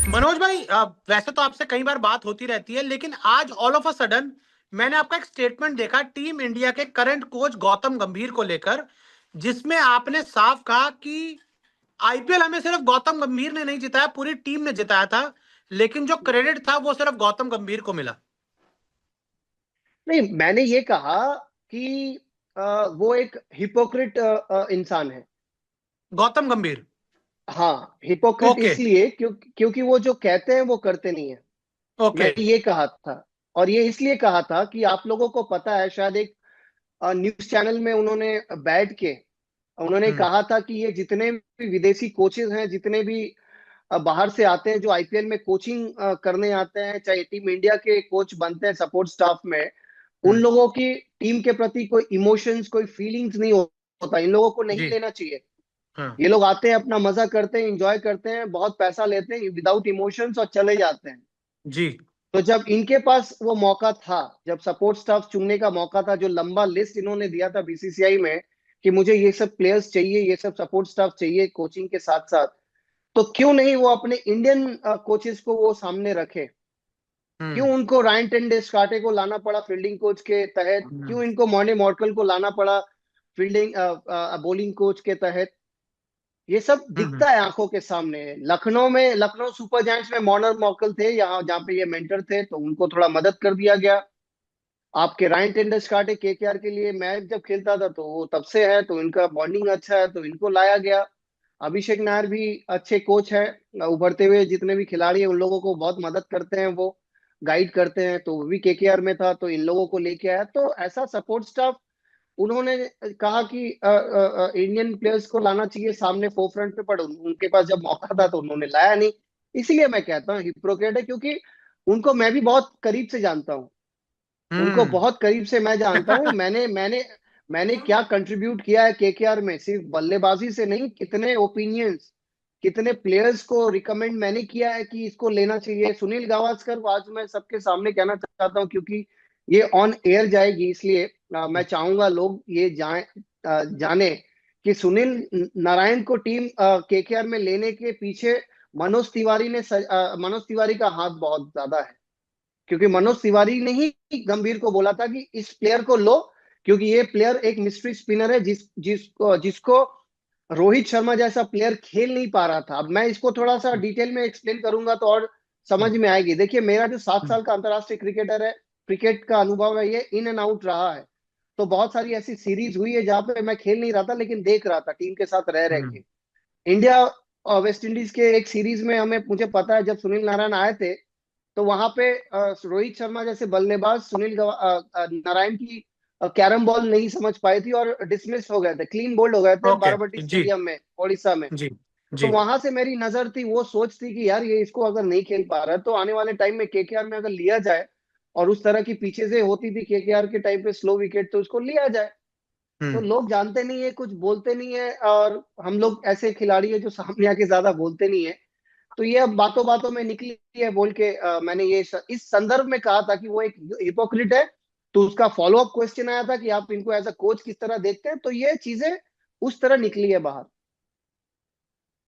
मनोज भाई, वैसे तो आपसे कई बार बात होती रहती है, लेकिन आज ऑल ऑफ अ सडन मैंने आपका एक स्टेटमेंट देखा टीम इंडिया के करंट कोच गौतम गंभीर को लेकर, जिसमें आपने साफ कहा कि आईपीएल हमें सिर्फ गौतम गंभीर ने नहीं जिताया, पूरी टीम ने जिताया था, लेकिन जो क्रेडिट था वो सिर्फ गौतम गंभीर को मिला। नहीं, मैंने ये कहा कि वो एक हिपोक्रिट इंसान है। गौतम गंभीर। हाँ, हिपोक्रिट ओके। इसलिए क्योंकि वो जो कहते हैं वो करते नहीं है। ओके। मैंने ये कहा था। और ये इसलिए कहा था कि आप लोगों को पता है, शायद एक न्यूज चैनल में उन्होंने बैठ के उन्होंने हम्म। कहा था कि ये जितने भी विदेशी कोचेज हैं, जितने भी बाहर से आते हैं जो आईपीएल में कोचिंग करने आते हैं, चाहे टीम इंडिया के कोच बनते हैं सपोर्ट स्टाफ में, उन हम्म। लोगों की टीम के प्रति कोई इमोशंस, कोई फीलिंग्स नहीं होता। इन लोगों को नहीं जी। लेना चाहिए। हाँ। ये लोग आते हैं, अपना मजा करते हैं, एंजॉय करते हैं, बहुत पैसा लेते हैं विदाउट इमोशंस और चले जाते हैं। जी। तो जब इनके पास वो मौका था, जब सपोर्ट स्टाफ चुनने का मौका था, जो लंबा लिस्ट इन्होंने दिया था बीसीसीआई में कि मुझे ये सब प्लेयर्स चाहिए, ये सब सपोर्ट स्टाफ चाहिए कोचिंग के साथ साथ, तो क्यों नहीं वो अपने इंडियन कोचेस को वो सामने रखे? क्यों हम्म। उनको रायन टेंडुलकर को लाना पड़ा फील्डिंग कोच के तहत? हम्म। क्यों इनको मॉर्ने मॉर्कल को लाना पड़ा फील्डिंग बॉलिंग कोच के तहत? ये सब हम्म। दिखता है आंखों के सामने। लखनऊ सुपर जायंट्स में मॉर्नर मॉर्कल थे, यहाँ जहाँ पे ये मेंटर थे, तो उनको थोड़ा मदद कर दिया गया। आपके रायन टेंडुलकर केकेआर के लिए मैच जब खेलता था तो वो तब से है, तो इनका बॉन्डिंग अच्छा है, तो इनको लाया गया। अभिषेक नायर भी अच्छे कोच है, उभरते हुए जितने भी खिलाड़ी हैं उन लोगों को बहुत मदद करते हैं, वो गाइड करते हैं, तो वो भी केकेआर में था, तो इन लोगों को लेके आया। तो ऐसा सपोर्ट स्टाफ उन्होंने कहा कि इंडियन प्लेयर्स को लाना चाहिए सामने फोरफ्रंट पे, पर उनके पास जब मौका था तो उन्होंने लाया नहीं। इसीलिए मैं कहता हूँ हिप्रोक्रेट है, क्योंकि उनको मैं भी बहुत करीब से जानता हूँ। उनको हम्म। बहुत करीब से मैं जानता हूँ। मैंने क्या कंट्रीब्यूट किया है केकेआर में, सिर्फ बल्लेबाजी से नहीं, कितने ओपिनियंस, कितने प्लेयर्स को रिकमेंड मैंने किया है कि इसको लेना चाहिए। सुनील गावस्कर को आज मैं सबके सामने कहना चाहता हूँ, क्योंकि ये ऑन एयर जाएगी, इसलिए मैं चाहूंगा लोग ये जाने कि सुनील नारायण को टीम केकेआर में लेने के पीछे मनोज तिवारी का हाथ बहुत ज्यादा है। क्योंकि मनोज तिवारी ने ही गंभीर को बोला था कि इस प्लेयर को लो, क्योंकि ये प्लेयर एक मिस्ट्री स्पिनर है, जिसको रोहित शर्मा जैसा प्लेयर खेल नहीं पा रहा था। अब मैं इसको थोड़ा सा डिटेल में एक्सप्लेन करूंगा तो और समझ में आएगी। देखिए, मेरा जो 7 साल का अंतर्राष्ट्रीय क्रिकेटर है, क्रिकेट का अनुभव है, ये इन एंड आउट रहा है। तो बहुत सारी ऐसी सीरीज हुई है जहां पे मैं खेल नहीं रहा था, लेकिन देख रहा था टीम के साथ रह रह के। इंडिया और वेस्ट इंडीज के एक सीरीज में मुझे पता है, जब सुनील नारायण आए थे, तो वहां पे रोहित शर्मा जैसे बल्लेबाज नारायण की कैरम बॉल नहीं समझ पाई थी और डिसमिस हो गए थे, क्लीन बोल्ड हो गए थे ओके। बाराबती जी। स्टेडियम में, ओडिशा में। जी। तो जी। वहां से मेरी नजर थी, वो सोच थी कि यार ये इसको अगर नहीं खेल पा रहा है, तो आने वाले टाइम में केकेआर में अगर लिया जाए, और उस तरह की पीछे से होती थी केकेआर के टाइम पे स्लो विकेट, तो उसको लिया जाए। तो हम्म। लोग जानते नहीं है, कुछ बोलते नहीं है, और हम लोग ऐसे खिलाड़ी है जो सामने आके ज्यादा बोलते नहीं है। तो ये अब बातों बातों में निकली है बोल के मैंने इस संदर्भ में कहा था कि वो एक हिपोक्रिट है। तो उसका फॉलो अप क्वेश्चन आया था कि आप इनको एज अ कोच किस तरह देखते हैं, तो ये चीजें उस तरह निकली है बाहर।